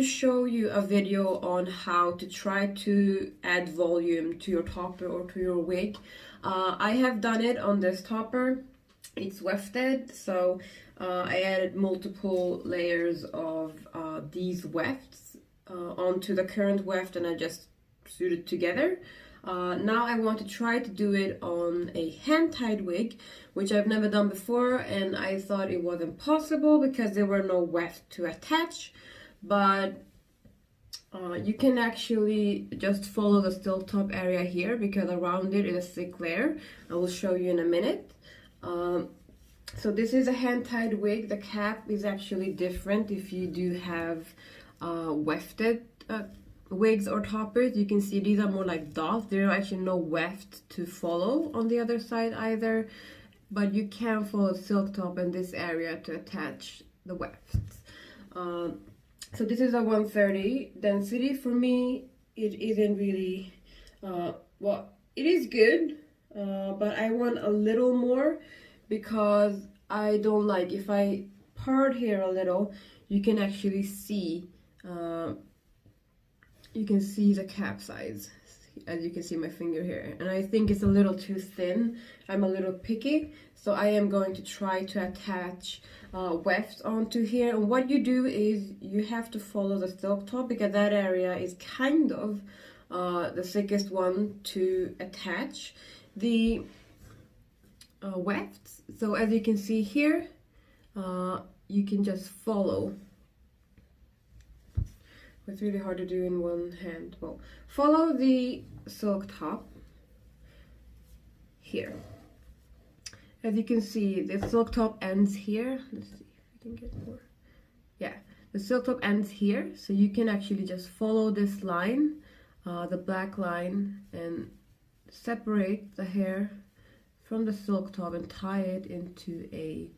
to show you a video on how to try to add volume to your topper or to your wig. I have done it on this topper. It's wefted, so I added multiple layers of these wefts onto the current weft, and I just sewed it together. Now I want to try to do it on a hand-tied wig, which I've never done before, and I thought it wasn't possible because there were no weft to attach. But you can actually just follow the still top area here, because around it is a thick layer. I will show you in a minute. So this is a hand-tied wig. The cap is actually different if you do have wefted wigs or toppers. You can see these are more like dots. There are actually no weft to follow on the other side either, but you can follow silk top in this area to attach the wefts. So this is a 130 density. For me, it isn't really, well, it is good, but I want a little more, because I don't like, if I part here a little, you can actually see, the cap size, as you can see my finger here, and I think it's a little too thin. I'm a little picky, so I am going to try to attach wefts onto here. And what you do is you have to follow the silk top, because that area is kind of the thickest one to attach the wefts. So as you can see here, you can just follow. It's really hard to do in one hand. Well, follow the silk top here. As you can see, the silk top ends here. Let's see if we can get more. Yeah, the silk top ends here, so you can actually just follow this line, the black line, and separate the hair from the silk top and tie it into a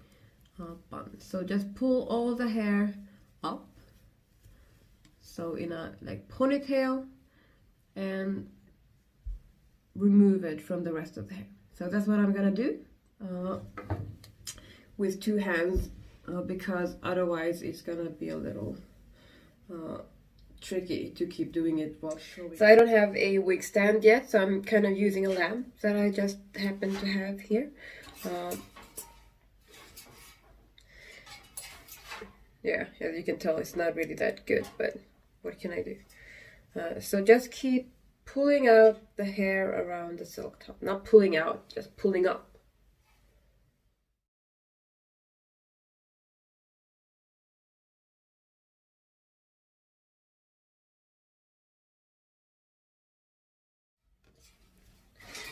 bun. So just pull all the hair up, so in a like ponytail, and remove it from the rest of the hair. So that's what I'm gonna do with two hands, because otherwise it's gonna be a little tricky to keep doing it while showing. So I don't have a wig stand yet, so I'm kind of using a lamp that I just happen to have here. Yeah, as you can tell, it's not really that good, but what can I do? So just keep pulling out the hair around the silk top. Not pulling out, just pulling up.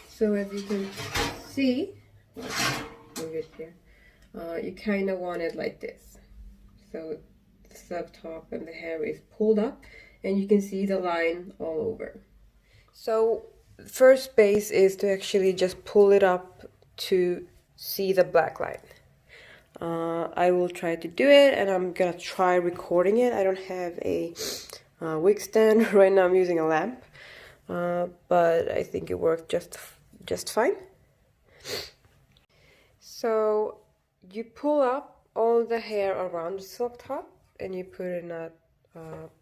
So as you can see, move it here, you kind of want it like this. So the silk top and the hair is pulled up, and you can see the line all over. So first base is to actually just pull it up to see the black line. I will try to do it, and I'm gonna try recording it. I don't have a wig stand right now. I'm using a lamp, but I think it worked just fine. So you pull up all the hair around the silk top, and you put it in a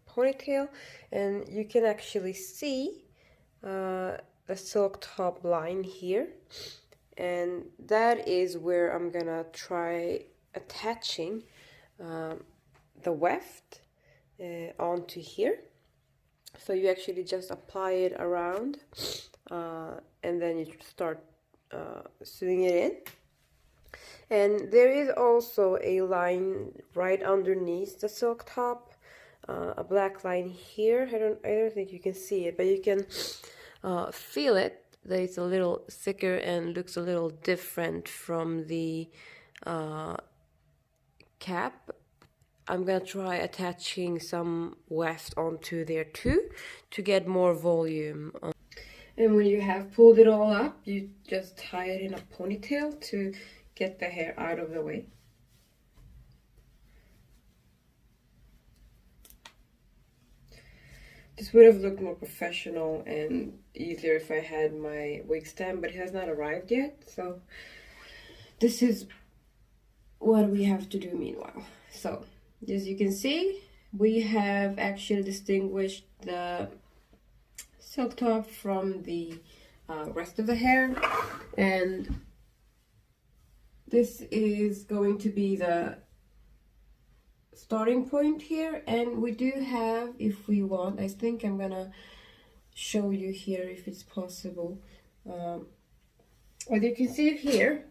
ponytail, and you can actually see the silk top line here, and that is where I'm gonna try attaching the weft onto here. So you actually just apply it around, and then you start sewing it in. And there is also a line right underneath the silk top, a black line here. I don't think you can see it, but you can feel it, that it's a little thicker and looks a little different from the cap. I'm gonna try attaching some weft onto there too, to get more volume. And when you have pulled it all up, you just tie it in a ponytail to get the hair out of the way. This would have looked more professional and easier if I had my wig stand, but it has not arrived yet. So this is what we have to do meanwhile. So as you can see, we have actually distinguished the silk top from the rest of the hair, and this is going to be the starting point here. And we do have, if we want, I think I'm gonna show you here if it's possible. As you can see here,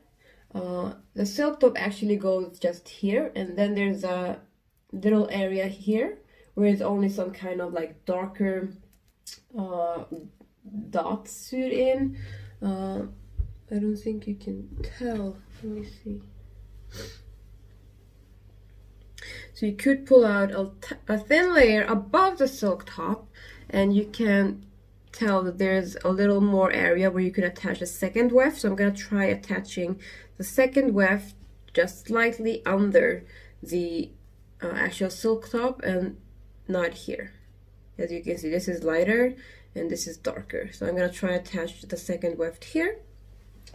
the silk top actually goes just here, and then there's a little area here where it's only some kind of like darker dots sewed in. I don't think you can tell. Let me see. So you could pull out a thin layer above the silk top, and you can tell that there's a little more area where you can attach a second weft. So I'm gonna try attaching the second weft just slightly under the actual silk top and not here. As you can see, this is lighter and this is darker. So I'm gonna try attach the second weft here.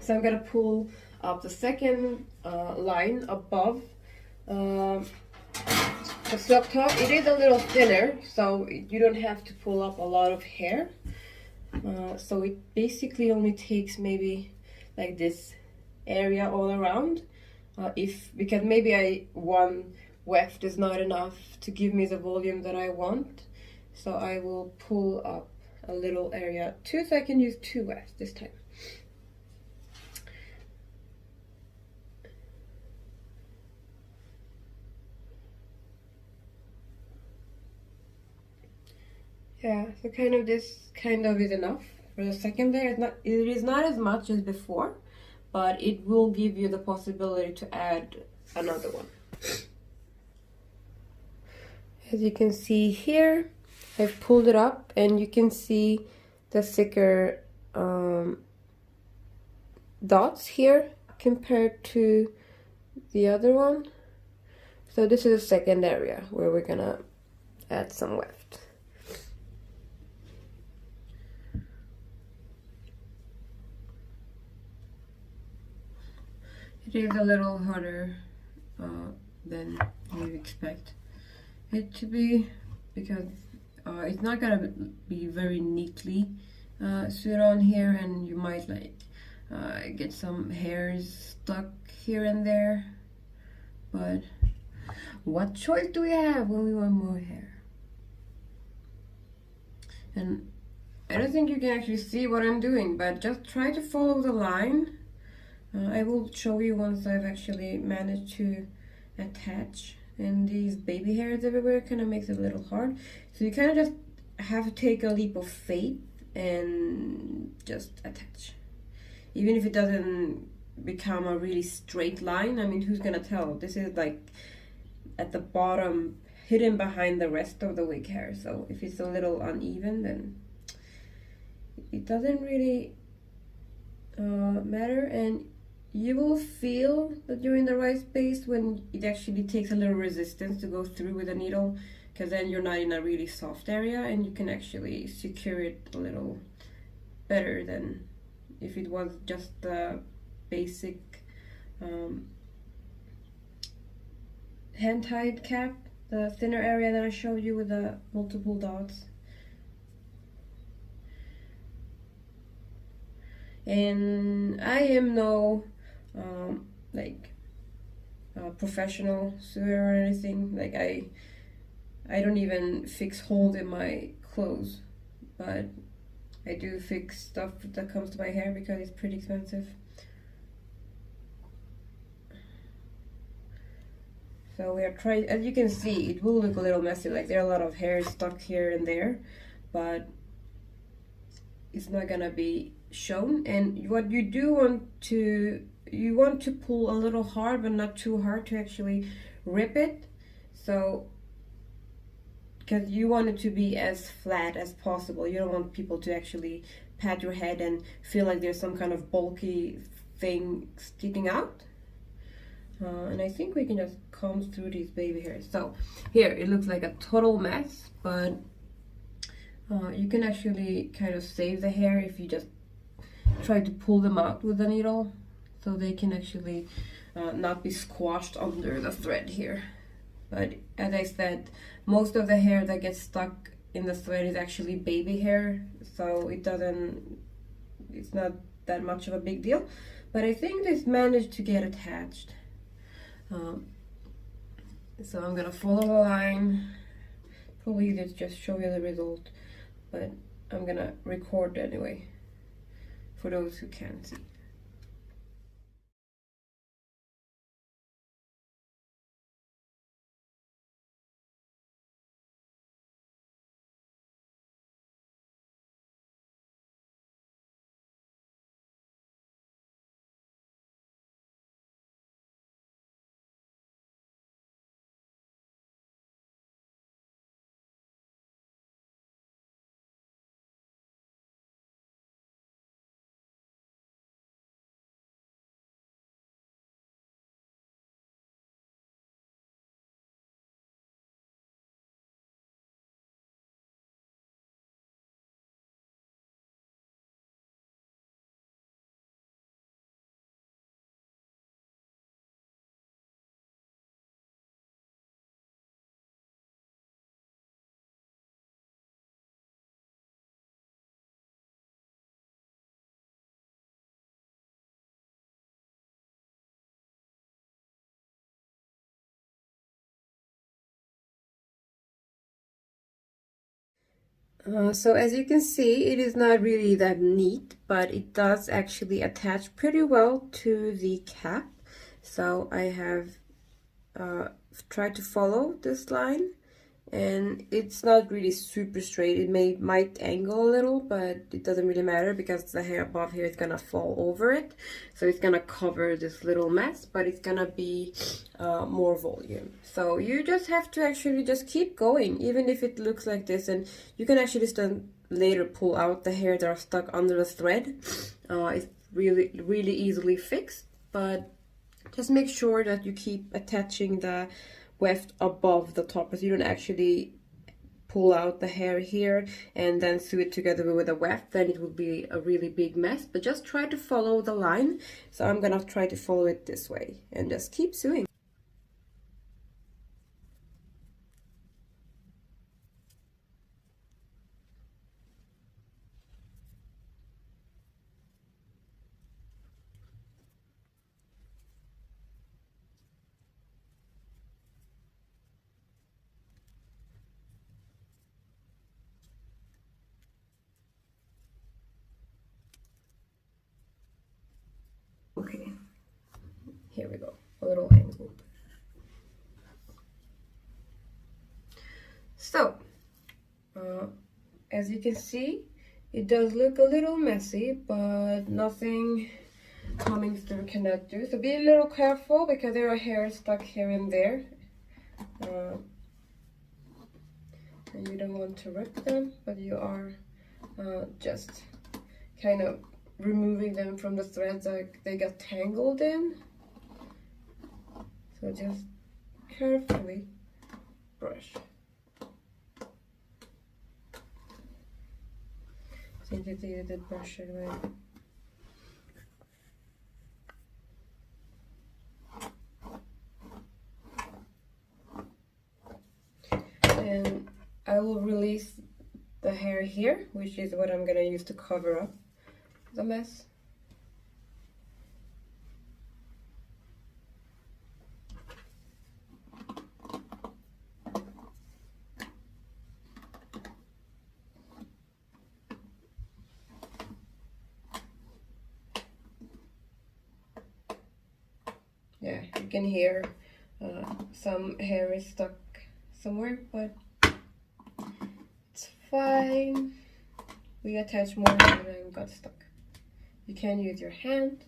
So I'm gonna pull up the second line above the silk top. It is a little thinner, so you don't have to pull up a lot of hair. So it basically only takes maybe like this area all around. Because maybe one weft is not enough to give me the volume that I want. So I will pull up a little area too, so I can use 2 wefts this time. Yeah, so this kind of is enough for the second layer. It is not as much as before, but it will give you the possibility to add another one. As you can see here, I've pulled it up and you can see the thicker dots here compared to the other one. So this is the second area where we're gonna add some weft. It is a little harder than you expect it to be, because it's not gonna be very neatly sewed on here, and you might like get some hairs stuck here and there. But what choice do we have when we want more hair? And I don't think you can actually see what I'm doing, but just try to follow the line. I will show you once I've actually managed to attach. And these baby hairs everywhere kind of makes it a little hard. So you kind of just have to take a leap of faith and just attach. Even if it doesn't become a really straight line, I mean, who's gonna tell? This is like at the bottom, hidden behind the rest of the wig hair. So if it's a little uneven, then it doesn't really matter. And you will feel that you're in the right space when it actually takes a little resistance to go through with a needle, because then you're not in a really soft area and you can actually secure it a little better than if it was just the basic hand-tied cap, the thinner area that I showed you with the multiple dots. And I am no professional sewer or anything. Like I don't even fix holes in my clothes, but I do fix stuff that comes to my hair because it's pretty expensive. So we are trying, as you can see, it will look a little messy, like there are a lot of hair stuck here and there, but it's not gonna be shown. And what you do want to, you want to pull a little hard but not too hard to actually rip it. So because you want it to be as flat as possible. You don't want people to actually pat your head and feel like there's some kind of bulky thing sticking out. And I think we can just comb through these baby hairs. So here it looks like a total mess, but you can actually kind of save the hair if you just try to pull them out with a needle, so they can actually not be squashed under the thread here. But as I said, most of the hair that gets stuck in the thread is actually baby hair, so it's not that much of a big deal. But I think this managed to get attached. So I'm gonna follow the line. Probably just show you the result, but I'm gonna record anyway for those who can't see. So as you can see, it is not really that neat, but it does actually attach pretty well to the cap. So I have tried to follow this line, and it's not really super straight. It might angle a little, but it doesn't really matter because the hair above here is gonna fall over it, so it's gonna cover this little mess, but it's gonna be more volume. So you just have to actually just keep going, even if it looks like this, and you can actually then later pull out the hair that are stuck under the thread. It's really easily fixed, but just make sure that you keep attaching the weft above the top, so you don't actually pull out the hair here and then sew it together with a weft. Then it will be a really big mess. But just try to follow the line. So I'm gonna try to follow it this way and just keep sewing. Okay, here we go, a little angle. So, as you can see, it does look a little messy, but nothing coming through cannot do. So be a little careful because there are hairs stuck here and there. And you don't want to rip them, but you are just kind of removing them from the threads that they got tangled in. So just carefully brush. Since it's easy to brush it away. And I will release the hair here, which is what I'm gonna use to cover up the mess. Yeah, you can hear some hair is stuck somewhere, but it's fine. We attach more hair and got stuck. You can use your hand.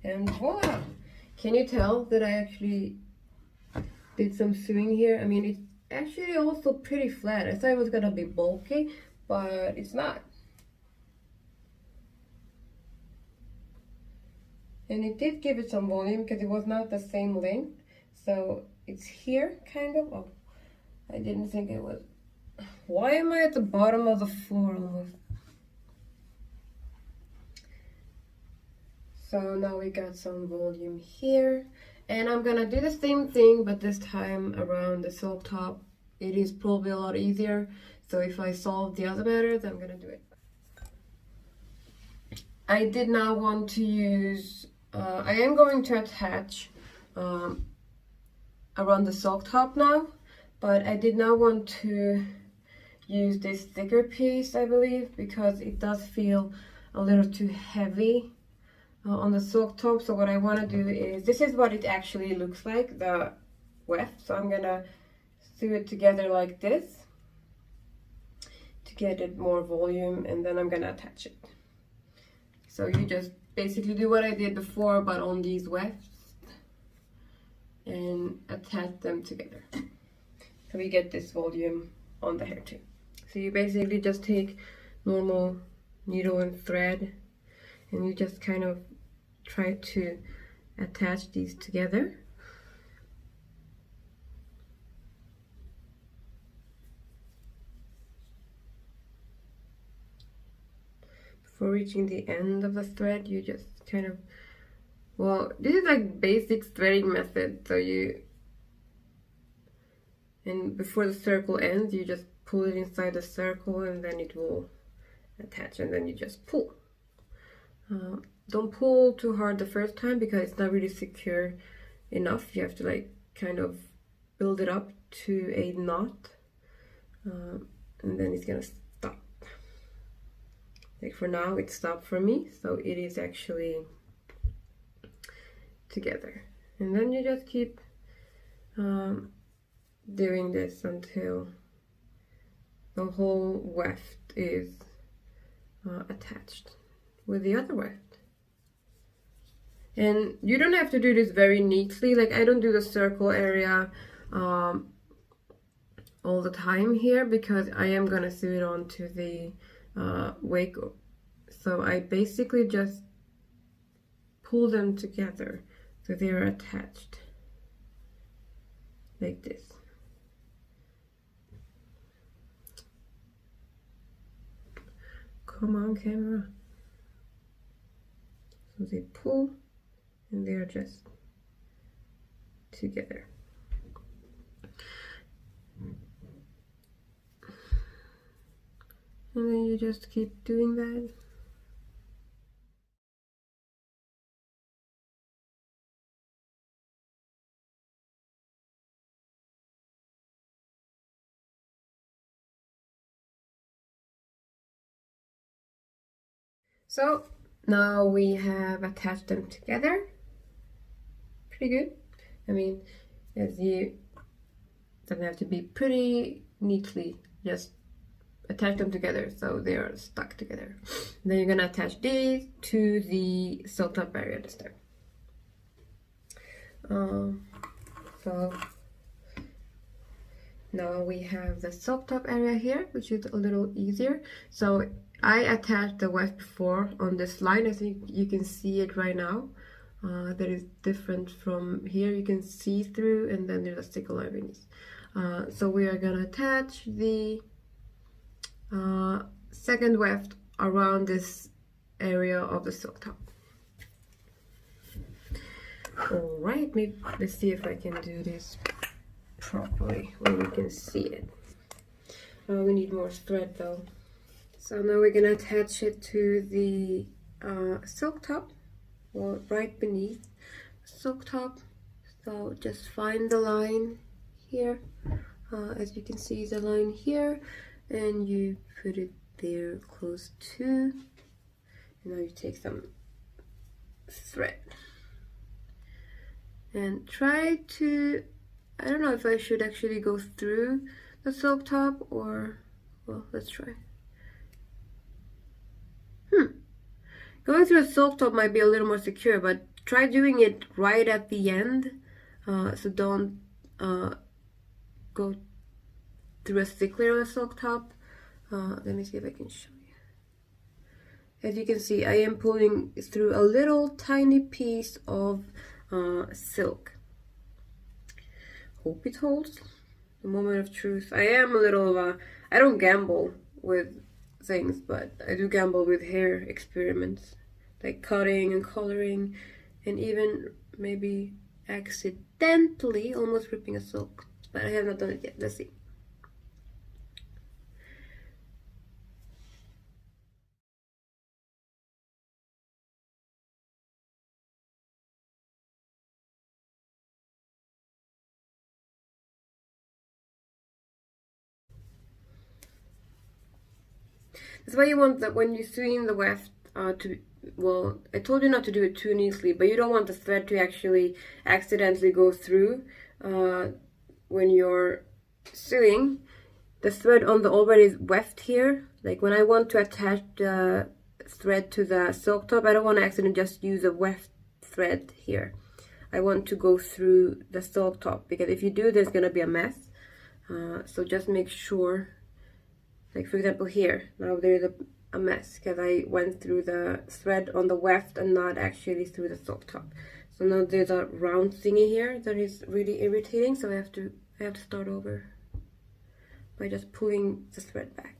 And voila! Can you tell that I actually did some sewing here? I mean, it's actually also pretty flat. I thought it was gonna be bulky, but it's not. And it did give it some volume because it was not the same length. So it's here, kind of. Oh, I didn't think it was. Why am I at the bottom of the floor almost? So now we got some volume here, and I'm gonna do the same thing, but this time around the silk top. It is probably a lot easier, so if I solve the other matters, I'm gonna do it. I did not want to use, I am going to attach around the silk top now, but I did not want to use this thicker piece, I believe, because it does feel a little too heavy on the silk top. So what I want to do is, this is what it actually looks like, the weft. So I'm gonna sew it together like this to get it more volume, and then I'm gonna attach it. So you just basically do what I did before, but on these wefts, and attach them together. So we get this volume on the hair too. So you basically just take normal needle and thread, and you just kind of try to attach these together. Before reaching the end of the thread, you just kind of, well, this is like basic threading method. So and before the circle ends, you just pull it inside the circle, and then it will attach, and then you just pull. Don't pull too hard the first time because it's not really secure enough. You have to like kind of build it up to a knot, and then it's gonna stop. Like for now it stopped for me, so it is actually together. And then you just keep doing this until the whole weft is attached with the other weft. And you don't have to do this very neatly. Like I don't do the circle area all the time here because I am gonna sew it onto the wig. So I basically just pull them together so they are attached like this. Come on, camera. So they pull and they are just together. And then you just keep doing that. So now we have attached them together. Pretty good. I mean, as you doesn't have to be pretty neatly, just attach them together so they are stuck together. Then you're gonna attach these to the silk top area this time. So now we have the silk top area here, which is a little easier. So I attached the weft before on this line. I think you can see it right now. That is different from here. You can see through, and then there's a sticker line beneath. So we are gonna attach the second weft around this area of the silk top. All right, maybe let's see if I can do this properly where we can see it. We need more thread though. So now we're gonna attach it to the silk top, or right beneath the silk top. So just find the line here. As you can see, the line here, and you put it there close to. And now you take some thread and try to, I don't know if I should actually go through the silk top or, well, let's try. Going through a silk top might be a little more secure, but try doing it right at the end. So don't go through a stickler on a silk top. Let me see if I can show you. As you can see, I am pulling through a little tiny piece of silk. Hope it holds. The moment of truth. I am a little I don't gamble with things, but I do gamble with hair experiments. like cutting and coloring, and even maybe accidentally almost ripping a silk, but I have not done it yet. Let's see. That's why you want that when you're sewing the weft well, I told you not to do it too neatly, but you don't want the thread to actually accidentally go through when you're sewing. The thread on the already weft here, like when I want to attach the thread to the silk top, I don't want to accidentally just use a weft thread here. I want to go through the silk top, because if you do, there's gonna be a mess. So just make sure, like for example here, now there's a mess because I went through the thread on the weft and not actually through the silk top. So now there's a round thingy here that is really irritating, so I have to start over by just pulling the thread back.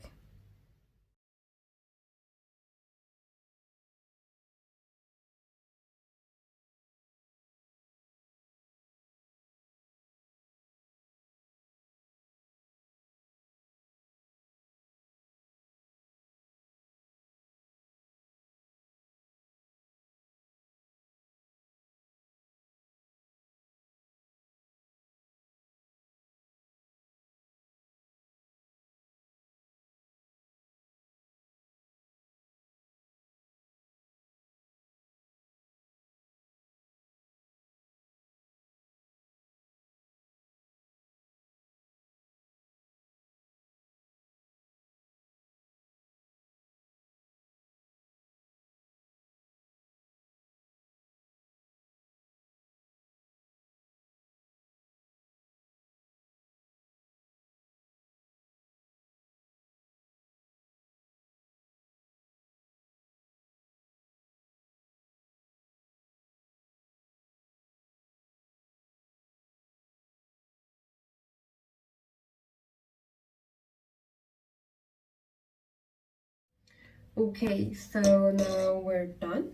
Okay, so now we're done.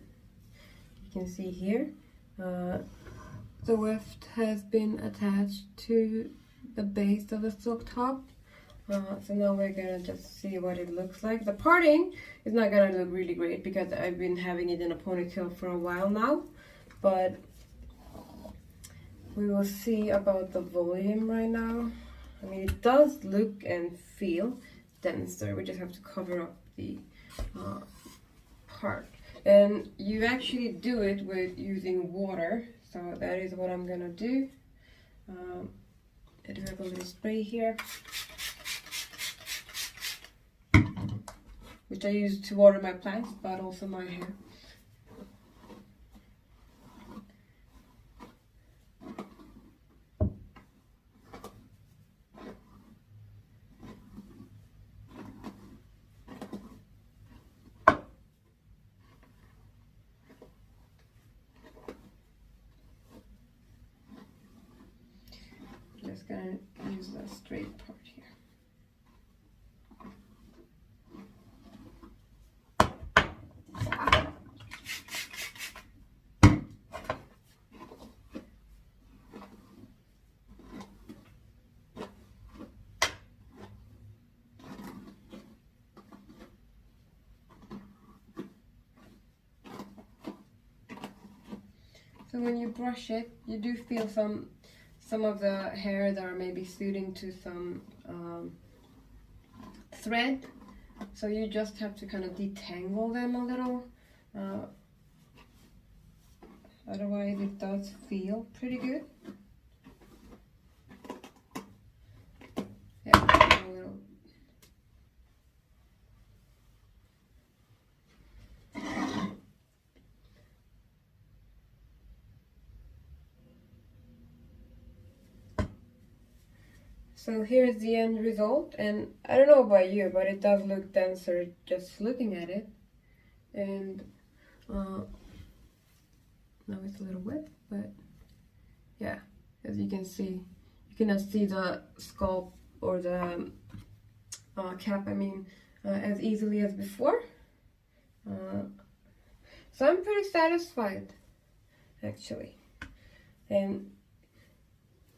You can see here the weft has been attached to the base of the silk top. So now we're gonna just see what it looks like. The parting is not gonna look really great because I've been having it in a ponytail for a while now, but we will see about the volume right now. I mean, it does look and feel denser. We just have to cover up the part. And you actually do it with using water, so that is what I'm gonna do. I do have a little spray here, which I use to water my plants, but also my hair. Just gonna use the straight part here. So when you brush it, you do feel some of the hair that are maybe suiting to some thread. So you just have to kind of detangle them a little. Otherwise it does feel pretty good. Yeah, a little. So here's the end result, and I don't know about you, but it does look denser just looking at it. And now it's a little wet, but yeah, as you can see, you cannot see the scalp or the cap, I mean, as easily as before. So I'm pretty satisfied, actually. And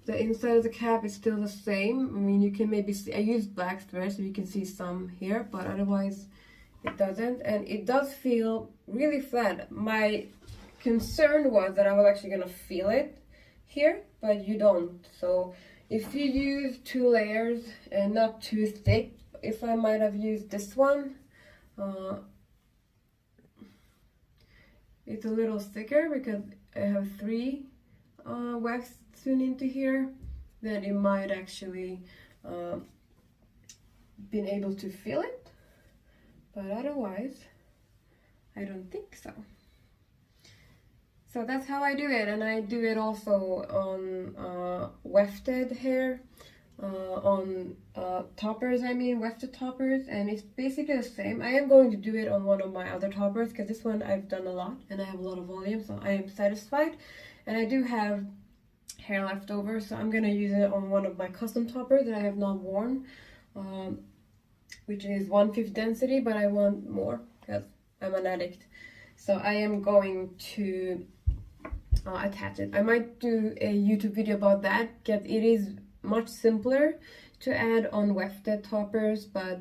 the inside of the cap is still the same. I mean, you can maybe see, I used black thread so you can see some here, but otherwise it doesn't. And it does feel really flat. My concern was that I was actually gonna feel it here, but you don't. So if you use 2 layers and not too thick, if I might have used this one, it's a little thicker because I have 3 wefts sewn into here, then it might actually been able to feel it, but otherwise I don't think so. So that's how I do it, and I do it also on wefted hair, on toppers, I mean wefted toppers, and it's basically the same. I am going to do it on one of my other toppers because this one I've done a lot and I have a lot of volume, so I am satisfied. And I do have hair left over, so I'm gonna use it on one of my custom toppers that I have not worn, which is 1/5 density, but I want more because I'm an addict. So I am going to attach it. I might do a YouTube video about that because it is much simpler to add on wefted toppers, but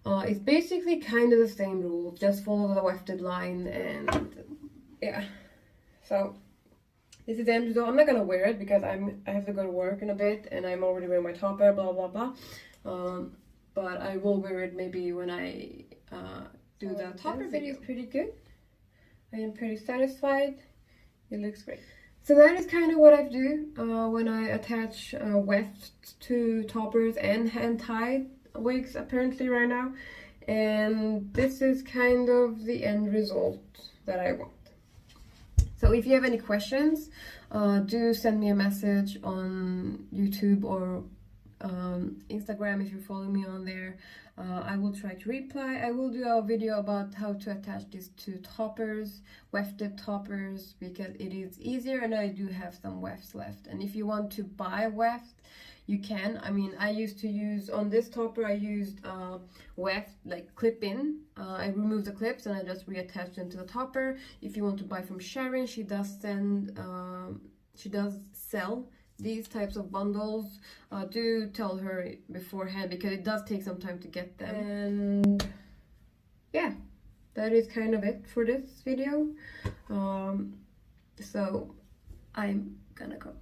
it's basically kind of the same rule. Just follow the wefted line, and yeah. So this is the end result. I'm not gonna wear it because I have to go to work in a bit, and I'm already wearing my topper, blah blah blah. But I will wear it maybe when I do the topper video. It's pretty good. I am pretty satisfied. It looks great. So that is kind of what I do when I attach wefts to toppers and hand-tied wigs apparently right now. And this is kind of the end result that I want. So if you have any questions, do send me a message on YouTube or Instagram if you're following me on there. I will try to reply. I will do a video about how to attach these to toppers, wefted toppers, because it is easier, and I do have some wefts left. And if you want to buy weft, you can. I mean, I used to use, on this topper, I used weft, like clip-in. I removed the clips and I just reattached them to the topper. If you want to buy from Sharon, she does sell these types of bundles. Do tell her beforehand because it does take some time to get them. And yeah, that is kind of it for this video. So I'm gonna go.